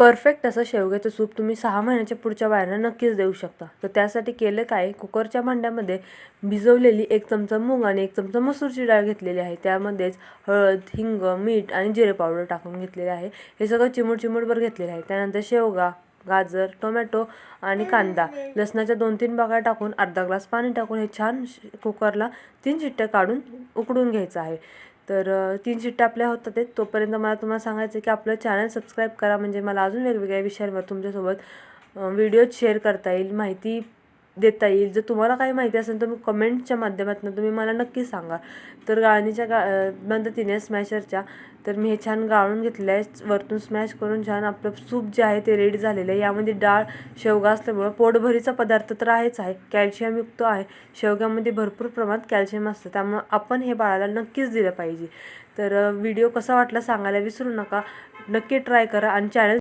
Perfect असं शेवग्याचं soup तुम्ही 6 महिन्याच्या पुढच्या बायांना नक्कीच देऊ शकता. तर त्यासाठी केलं काय, कुकरच्या भांड्यामध्ये भिजवलेली 1 चमचा मूग आणि 1 चमचा मसूरची डाळ घेतलेली आहे. त्यामध्येच हळद, हिंग, मीठ आणि जिरे पावडर टाकून घेतलेले आहे. हे सगळं चिमूट-चिमूटभर घेतलेलं आहे. त्यानंतर शेवगा, गाजर, टोमॅटो आणि कांदा, लसणाच्या 2-3 बागा टाकून अर्धा ग्लास पाणी टाकून हे छान कुकरला 3 शिट्ट्या काढून उकडून घ्यायचं आहे. तर 3 शिट्ट्या आपल्या होतात आहेत. तोपर्यंत मला तुम्हाला सांगायचं की आपलं चॅनल सबस्क्राईब करा, म्हणजे मला अजून वेगवेगळ्या विषयांवर तुमच्यासोबत व्हिडिओज शेअर करता येईल, माहिती देता येईल. जर तुम्हाला काही माहिती असेल तर मी कमेंटच्या माध्यमातून तुम्ही मला नक्की सांगा. तर गाळणीच्या मदतीने स्मॅशरच्या तर मी हे छान गाळून घेतलं आहे. वरतून स्मॅश करून छान आपलं सूप जे आहे ते रेडी झालेलं आहे. यामध्ये डाळ, शेवगा असल्यामुळं पोटभरीचा पदार्थ तर आहेच आहे, कॅल्शियमयुक्त आहे. शेवग्यामध्ये भरपूर प्रमाणात कॅल्शियम असतं, त्यामुळं आपण हे बाळाला नक्कीच दिलं पाहिजे. तर व्हिडिओ कसा वाटला सांगायला विसरू नका. नक्की ट्राय करा आणि चॅनल